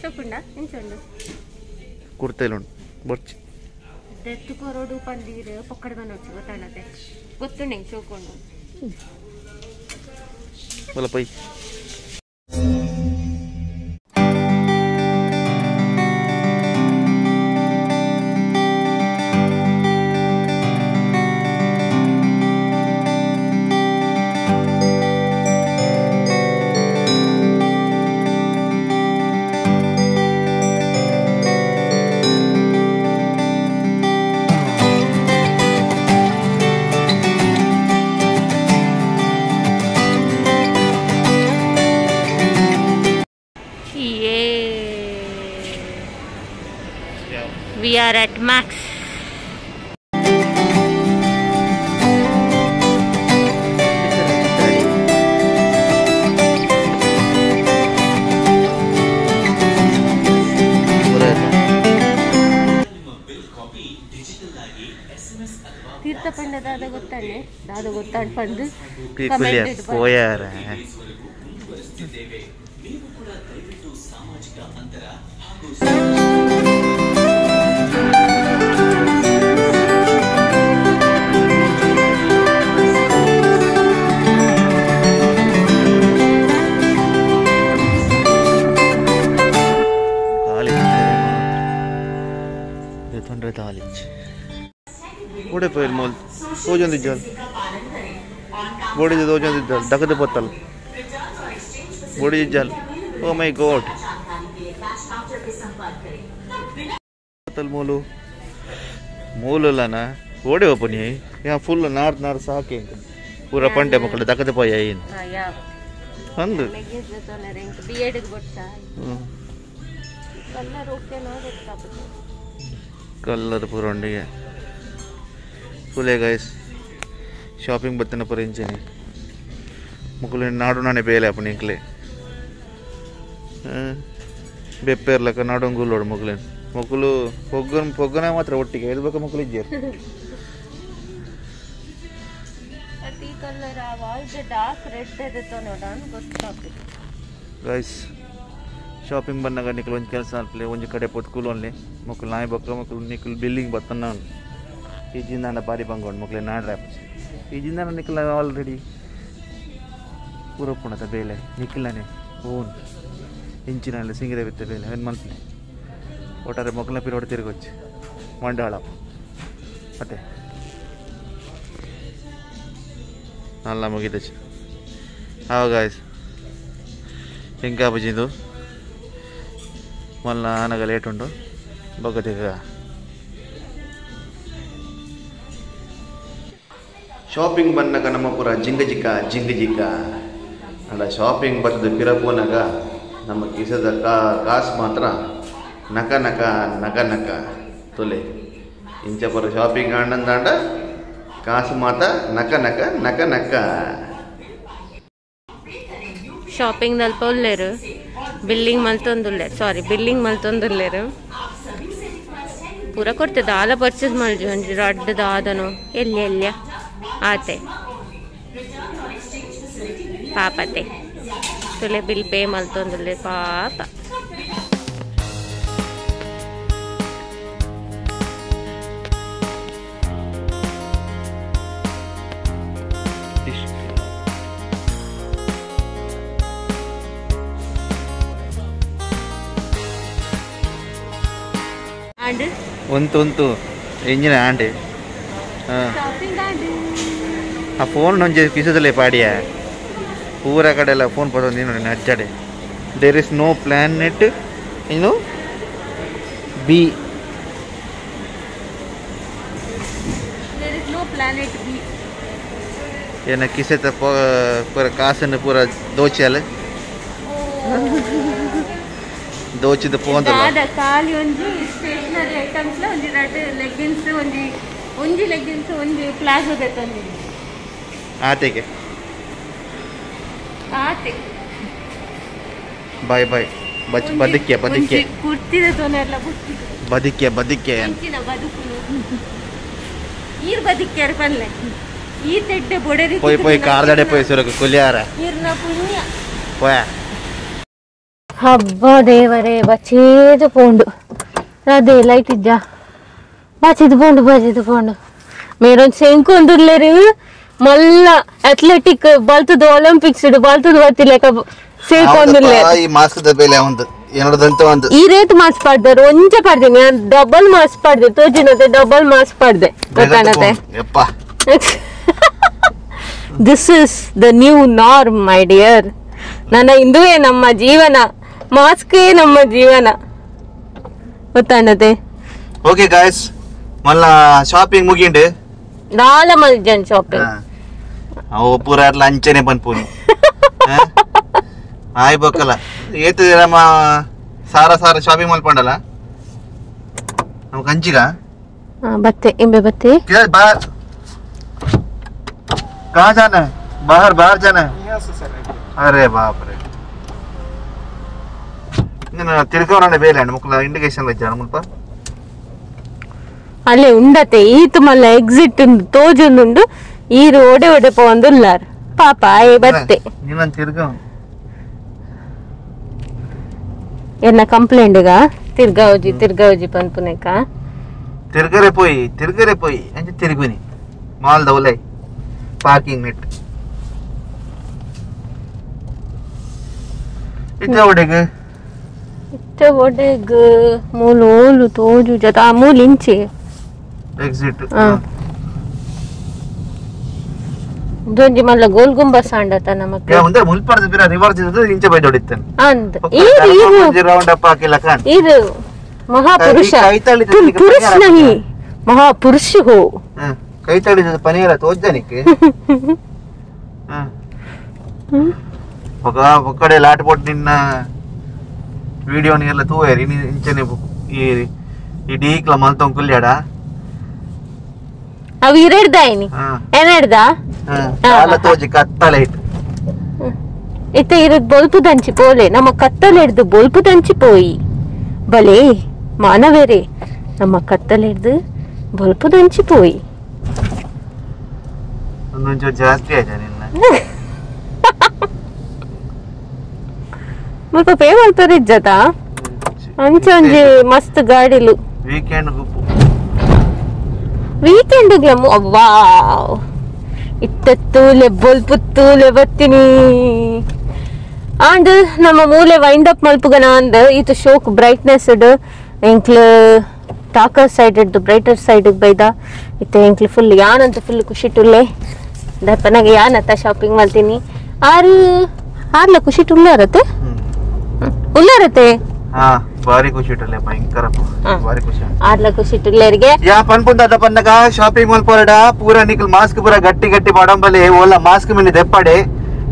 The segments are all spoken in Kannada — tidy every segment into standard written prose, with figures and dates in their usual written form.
చొప్పుండా ఇంచండు కుర్తేలు బొచ్చి దెత్తుకోరోడు పందిరు పొక్కడి మన వచ్చి ಗೊತ್ತಾಣತೆ ಗೊತ್ತುಂಡೆ ಚೋಕೊಂಡು ಬಲಪೈ We are at Max. ತೀರ್ಥಪಂಡ ದಾದ ಗೊತ್ತಾನೆ ದಾದ ಗೊತ್ತಾಡ್ ಪಂದು comment ಹೋಯಾರ What if I mold? Who's on the judge? What is those on the judge? Duck at the bottle. What is judge? Oh my god. Bottle molo. Molo lana. What do you open here? Yeah, full of north sake. Pura pante mokal duck at the poya in. Yeah. Hundred. Bearded botcha. Color okay, no, colour पूरा है फुल है गाइस शॉपिंग बत्तन पर इंचने मुकुल नाडु नाने बेले अपने निकले बेपेर लका नाडु गुलोड मुकुल मुकुलु पोगना मात्र ಒಟ್ಟಿಗೆ ಹೇಳ್ಬೇಕು ಮುकुल ಇಜ್ಜರ್ ಅತಿ ಕಲರ್ ಆವಾಜ್ ಡಾರ್ಕ್ ರೆಡ್ ಇದೆ ನೋಡೋಣ ಗೊತ್ತಾಗ್ತದೆ गाइस ಶಾಪಿಂಗ್ ಬಂದಾಗ ನಿಕಲ್ ಒಂದು ಕೆಲಸ ಅಲ್ಪ್ಲೆ ಒಂದು ಕಡೆ ಪೊತ್ಕುಲು ಒನ್ಲೆ ಮಕ್ಕಳು ನಾಯಿ ಬಕ್ಕ ಮಕ್ಕಳು ನಿಕಲ್ ಬಿಲ್ಲಿಂಗ್ ಬತ್ತನ ಈಜಿಂದ ಬಾರಿ ಬಂಗೊಂಡು ಮಕ್ಕಳು ನಾಡ್ರೆ ಈಜಿಂದ ನಿಕಲ್ ಆಲ್ರೆಡಿ ಪೂರಪ್ಪಣದ ಬೇಲೆ ನಿಖಿಲನೆ ಓನ್ ಇಂಚಿನಲ್ಲಿ ಸಿಂಗಿದ ಬಿತ್ತ ಬೇಲೆ ಏನು ಮಲ್ಪನೆ ಒಟ್ಟಾರೆ ಮಕ್ಕಳನ್ನ ಪಿರೋಡ್ ತಿರುಗೊಚ್ಚು ಮಂಡಾಳ ಮತ್ತೆ ಅಲ್ಲ ಮುಗಿದಚ್ಚು ಗಾಯ್ಸ್ ఇంకా బజిందు మళ్ళా అనగా లేట్ ఉండు బొగ్గదిగా ಶಾಪಿಂಗ್ ಬಂದಾಗ ನಮ್ಮ ಪೂರ ಜಿಂಗ ಅಲ್ಲ ಶಾಪಿಂಗ್ ಬರ್ತದೆ ಪಿರಪೋನಾಗ ನಮ್ಮ ಕಿಸದ ಕಾಸು ಮಾತ್ರ ನಕ ತೊಲೆ ಇಂಚ ಪರ ಶಾಪಿಂಗ್ ಆನಂದಾಂಡ ಕಾಸು ಮಾತ್ರ ನಕ ಶಾಪಿಂಗ್ ನಲ್ಪೊಲ್ಲೇರು ಬಿಲ್ಲಿಂಗ್ ಮಲ್ತೊಂದುಲ್ಲೇರು ಪೂರ ಕೊಡ್ತದೆ ಆಲ ಪರ್ಚೇಸ್ ಮಾಡಿ ಒಂಜಿ ರಡ್ಡದ ಆದನು ಎಲ್ಲಿ ಆತೆ ಪಾಪತೆ ತುಲೆ ಬಿಲ್ ಪೇ ಮಲ್ತೊಂದುಲ್ಲೆ ಪಾಪ ಒಂತು ಎಂಜಿನ ಆಂಡೆ ಆ ಫೋನ್ ನೊಂಜೆ ಕಿಸದಲ್ಲೇ ಪಾಡಿಯ ಪೂರ ಕಡೆ ಎಲ್ಲ ಫೋನ್ ಪತ್ತೊಂದು ನೋಡಿ ನಜ್ಜಡೆ ದೇರ್ ಇಸ್ ನೋ ಪ್ಲಾನೆಟ್ ಏನು ಬಿ ಏನ ಕಿಸೆತ ಪೂರ ಕಾಸನ್ನು ಪೂರ ದೋಚಿಯಲ್ಲ ದೋಚಿದ ಫೋನ್ ಖಾಲಿ ಒಂಜಿ ಸ್ಟೇಷನರಿ ಐಟಮ್ಸ್ ಒಂಜಿ ರಡ್ಡ್ ಲೆಗ್ಗಿನ್ಸ್ ಒಂಜಿ ಲೆಗ್ಗಿನ್ಸ್ ಒಂಜಿ ಪ್ಲಾಜೋ ಬೆತ್ತೊಂದಿ ಆತೆಗೆ ಆತೆ ಬಾಯ್ ಬದುಕೆ ಕುರ್ತಿದ ತೋನೆಲ್ಲ ಬದುಕೆ ಅಂಚಿನ ಬದುಕುನು ಈರ್ ಬದುಕ್ಯಾರ ಪನ್ಲೆ ಈ ತೆಡ್ಡೆ ಬೊಡೆರಿ ಪೋಯ್ ಕಾರ್ದಡೆ ಪೋಯ್ ಸುರಕ ಕುಲಿಯಾರ ಈರ್ನ ಪುಣ್ಯ ಪೋಯ ಹಬ್ಬ ದೇವರೇ ಬಚೇದು ಪೋಂಡು ಅದೇ ಲೈಟ್ ಇದ್ದ ಬಚೇದು ಪೋಂಡು ಮೇರೊಂದು ಶಂಕೊಂದುಲ್ಲೇರಿ ಮಲ್ಲ ಅಥ್ಲೆಟಿಕ್ ಬಲ್ತದ ಒಲಿಂಪಿಕ್ಸ್ ಬಲ್ತದ ಬರ್ತಿಲ್ಲ ಸೇರ್ಕೊಂದಿಲ್ಲ ಈ ಮಾಸ್ಕದ ಬೆಲೆ ಒಂದು ಏನದಂತ ಒಂದು ಈ ರೇಟ್ ಮಾಸ್ ಪಡ್ದಾರು ಒಂಚ ಪಡ್ತೀನಿ ಡಬಲ್ ಮಾಸ್ ಪಡ್ದೆ ತೋಜಿನತೆ ಡಬಲ್ ಮಾಸ್ ಪಡ್ದೆ ಗೊತ್ತಾಗತ್ತೆ this is the new norm my dear ನನ್ನ ಇಂದುವೇ ನಮ್ಮ ಜೀವನ ಮಾಸ್ಕೇ ನಮ್ಮ ಜೀವನ ಗೊತ್ತಾಗತ್ತೆ ಓಕೆ ಗಾಯ್ಸ್ ಮಲ್ಲ ಶಾಪಿಂಗ್ ಮುಗಿಂಡು ನಾಳೆ ಮಲ್ಜನ್ ಶಾಪಿಂಗ್ ಅವು ಪೂರ ಅಂಚನೆ ಬಂದ್ಪೂನಿ ಆಯ್ಬೇಕಲ್ಲ ಏತು ನಮ್ಮ ಸಾರ ಶಾಪಿಂಗ್ ಮಲ್ಪಂಡಲ್ಲ ನಮ್ಗೆ ಕಂಚಿಗ ಬತ್ತೆ ಇಂಬೆ ಬತ್ತೆ बाहर कहाँ जाना है बाहर जाना है अरे बाप रे ತಿರ್ಕವರನೆ ಬೇಲೆ ಮುಕ್ಲ ಇಂಡಿಕೇಶನ್ ಇಜ್ಜಾನ ಮುಲ್ಪ ಅಲ್ಲೇ ಉಂಡತೆ ಈತು ಮಲ್ಲ ಎಕ್ಸಿಟ್ ತೋಜುಂಡು ಈರು ಒಡೆ ಪೋಂದುಲ್ಲಾರ್ ಪಾಪ ಆಯೆ ಬತ್ತೆ ನೀನಂತ ಎನ್ನ ಕಂಪ್ಲೇಂಟ್ಗ ತಿರ್ಗಾವಜಿ ಪನ್ಪುನೇಕ ತಿರ್ಗರೆ ಪೋಯಿ ಅಂಚೆ ತಿರುಗುನಿ ಮಾಲ್ ದೌಲೈ ಪಾರ್ಕಿಂಗ್ ನೆಟ್ ಇತ್ತ ಒಡೆಗ್ ಮೂಲು ತೋಜು ಜತ ಆ ಮೂಲು ಇಂಚೆ ಎಕ್ಸಿಟ್ ದೊಂಜಿ ಮಲ್ಲ ಗೋಲ್ ಗುಂಬಸ್ ಆಂಡತ ನಮಕ್ಕೆ ಮುಂದೆ ಮುಲ್ಪರ್ದ ಬಿರ ರಿವರ್ಸ್ ಇದ್ದು ಇಂಚೆ ಬೈ ಹೊಡಿತಾನೆ ಅಂದ ಇದು ರೌಂಡ್ ಅಪ್ ಹಾಕಿಲ್ಲ ಕಾನ್ ಇದು ಮಹಾಪುರುಷ ಪುರುಷ नहीं महापुरुष हो ಕೈ ತಳಿದ ಪನಿಯರ ತೋಜ್ಜನಿಕ್ಕೆ ಒಕ್ಕಡೆ ಲಾಟ್ ಪೊಟ್ಟು ನಿನ್ನ ವಿಡಿಯೋನೆಲ್ಲ ತೂವೇರಿ ಇಂಚನೆ ಈ ಡೀಕ್ಲ ಮಲ್ತೊಂದು ಕುಲ್ಯಾಡ ಅವು ಇರಡ್ದಾಯಿನಿ ಏನಾಡ್ದ ಕಾಲ ತೋಜಿ ಕತ್ತಲೆ ಇಟ್ಟು ಇತ್ತ ಇರದ್ ಬೊಲ್ಪು ದಂಚಿ ಪೋಲೆ ನಮ್ಮ ಕತ್ತಲೆ ಹಿಡ್ದು ಬೊಲ್ಪು ದಂಚಿ ಪೋಯಿ ಬಲೆ ಮಾನವೇರೆ ನಮ್ಮ ಕತ್ತಲೆ ಹಿಡ್ದು ಬೊಲ್ಪು ದಂಚಿ ಪೋಯಿ ಒಂದೊಂಚೂರು ಜಾಸ್ತಿ ಆಯ್ತಾ ನಿನ್ನ ಮುಲ್ಪ ಪೇ ಮಲ್ಪರ ಇಜ್ಜತ ಅಂಚ ಒಂಜಿ ಮಸ್ತ್ ಗಾಡಿಲು ವೀಕೆಂಡ್ಗೆ ವಾವ್ ಇತ್ತೂಲೆ ಬೊಲ್ಪುತ್ತೂಲೆ ಬತ್ತೀನಿ ಅಂಡ್ ನಮ್ಮ ಮೂಲೆ ವೈಂಡ್ ಅಪ್ ಮಲ್ಪುಗನ ಅಂದ್ ಇದು ಶೋಕ್ brightness ಇಡ್ ಎಂಕ್ಲು Thakur side ಇಡ್ದು brighter side ಬೈದ ಇತ್ತು ಎಂಕ್ಲು ಫುಲ್ ಯಾನಂತ ಫುಲ್ ಖುಷಿ ಟುಲ್ಲೆ ದಪ್ಪನಾಗೆ ಯಾನತ್ತ ಶಾಪಿಂಗ್ ಮಾಡ್ತೀನಿ ಆರ್ಲ ಖುಷಿ ಟುಲ್ಲಾರತ್ತೆ ಉಲ್ಲಾರತ್ತೆ ಭಾರಿ ಖುಷಿ ಇಟ್ಟಲ್ಲ ಭಯಂಕರ ಭಾರಿ ಖುಷಿ ಆರ್ಲ ಖುಷಿ ಟುಲ್ಲೇರಿಗೆ ಯಾ ಪನ್ಪುಂದ ಪನ್ನಗ ಶಾಪಿಂಗ್ ಮಾಲ್ ಪೋರಡ ಪೂರ ನಿಕಲ್ ಮಾಸ್ಕ್ ಪೂರ ಗಟ್ಟಿ ಪಡಂಬಲೆ ಓಲ ಮಾಸ್ಕ್ ಮಿನಿ ದೆಪ್ಪಡೆ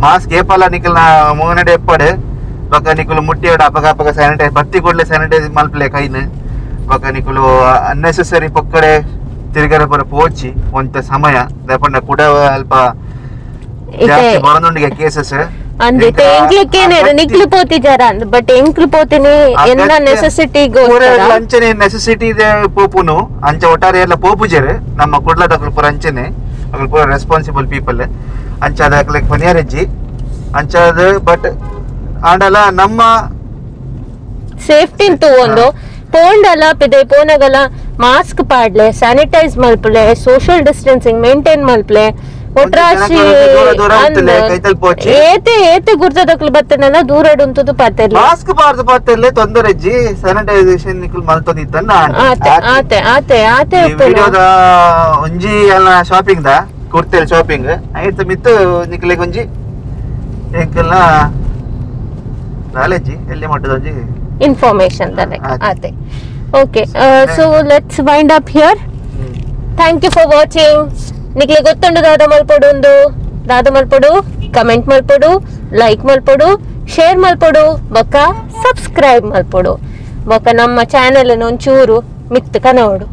ಮಾಸ್ಕ್ ಏಪಲ ನಿಕಲ್ ನ ಮೂನಡೆ ಎಪ್ಪಡೆ ಬಕ ನಿಕಲು ಮುಟ್ಟಿಯಡ ಅಪಗ ಸ್ಯಾನಿಟೈಸ್ ಬತ್ತಿ ಕೊಡ್ಲೆ ಸ್ಯಾನಿಟೈಸ್ ಮಲ್ಪಲೆ ಕೈನ್ ಬಕ ನಿಕಲು ಅನ್ನೆಸೆಸರಿ ಪೊಕ್ಕಡೆ ತಿರುಗರ ಪರ ಪೋಚಿ ಒಂತ ಸಮಯ ದೆಪ್ಪಂಡ ಕೂಡ ಅಲ್ಪ ಜಾಸ್ತಿ ಬರದೊಂದಿಗೆ ಕೇಸಸ್ ಅಂದಿತ್ತೆ ಎಂಕ್ಲಿಕ್ಕೇನೇರು ನಿಕ್ಲು ಪೋತಿ ಜರ ಬಟ್ ಎಂಕ್ಲು ಪೋತಿನಿ ಎನ್ನ ನೆಸೆಸಿಟಿ ಅಂಚನೆ ನೆಸೆಸಿಟಿ ಇದೆ ಪೋಪುನು ಅಂಚ ಒಟ್ಟಾರೆ ಎಲ್ಲ ಪೋಪುಜರ್ ನಮ್ಮ ಕುಡ್ಲದ ಪೂರ ಅಂಚನೆ ಅಕ್ಲು ಪೂರ ರೆಸ್ಪಾನ್ಸಿಬಲ್ ಪೀಪಲ್ ಅಂಚ ಅದ ಪನಿಯಾರೆಜ್ಜಿ ಅಂಚದ ಬಟ್ ಆಂಡಲ ನಮ್ಮ ಸೇಫ್ಟಿ ತಗೊಂಡು ಪೋಂಡಲ ಪಿದೆ ಪೋನಗಲ ಮಾಸ್ಕ್ ಪಾಡ್ಲೆ ಸ್ಯಾನಿಟೈಸ್ ಮಲ್ಪಲೆ ಸೋಷಿಯಲ್ ಡಿಸ್ಟೆನ್ಸಿಂಗ್ ಮೇಂಟೈನ್ ಮಲ್ಪಲೆ ಒಟ್ರಾಶಿ ಏತೆ ಗುರ್ತದಕ್ಲು ಬತ್ತನಲ್ಲ ದೂರ ಉಂಟು ಪಾತೆಲ್ಲ ಮಾಸ್ಕ್ ಪಾರ್ದು ಪಾತೆಲ್ಲ ತೊಂದರೆಜ್ಜಿ ಸ್ಯಾನಿಟೈಸೇಷನ್ ನಿಕಲ್ ಮಲ್ತೊಂದಿತ್ತನ್ನ ಆತೆ ವಿಡಿಯೋದ ಒಂಜಿ ಎಲ್ಲ ಶಾಪಿಂಗ್ ದ ಕುರ್ತೆಲ್ ಶಾಪಿಂಗ್ ಆಯ್ತು ಮಿತ್ತು ನಿಕಲೆ ಒಂಜಿ ಎಂಕಲ್ನ ನಾಲೆಜ್ಜಿ ಎಲ್ಲಿ ಮಟ್ಟದ ಒಂಜಿ ಇನ್ಫಾರ್ಮೇಶನ್ ಆತೆ okay so let's wind up here thank you for watching ನಿಕ್ಲೆ ಗೊತ್ತುಂಡು ದಾದ ಮಲ್ಪಡು ಕಮೆಂಟ್ ಮಲ್ಪಡು ಲೈಕ್ ಮಲ್ಪಡು ಶೇರ್ ಮಲ್ಪಡು ಬೊಕ್ಕ ಸಬ್ಸ್ಕ್ರೈಬ್ ಮಲ್ಪಡು ಬೊಕ್ಕ ನಮ್ಮ ಚಾನೆಲ್ ಒಂಚೂರು ಮಿತ್ ಕನವಡು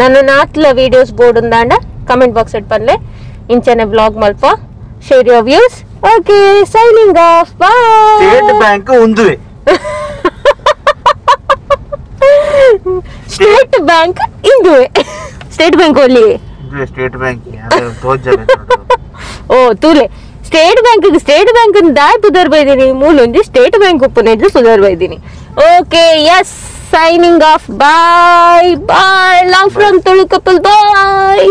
ನಾನು ನಾತ್ಲ ವಿಡಿಯೋಸ್ ಬೋರ್ಡ್ ಉಂದಾಂಡ ಕಮೆಂಟ್ ಬಾಕ್ಸ್ ಇಟ್ ಪನ್ಲೆ ಇಂಚನೆ ಬ್ಲಾಗ್ ಮಲ್ಪ share your views okay signing off bye state bank ಉಂದುವೆ ಸ್ಟೇಟ್ ಬ್ಯಾಂಕ್ ಇಂದುವೆ ಸ್ಟೇಟ್ ಬ್ಯಾಂಕ್ ಒಲ್ಲಿ ಸ್ಟೇಟ್ ಬ್ಯಾಂಕ್ ಓ ತೂಲೆ ಸ್ಟೇಟ್ ಬ್ಯಾಂಕ್ ದಾಯ್ ಪುದರ್ ಬೈದಿನಿ ಮೂಲೊಂಜಿ ಸ್ಟೇಟ್ ಬ್ಯಾಂಕ್ ಉಪ್ಪುನೆಜ್ಜು ಸುದರ್ ಬೈದಿನಿ. Okay yes signing off bye bye love from Tulu couple bye.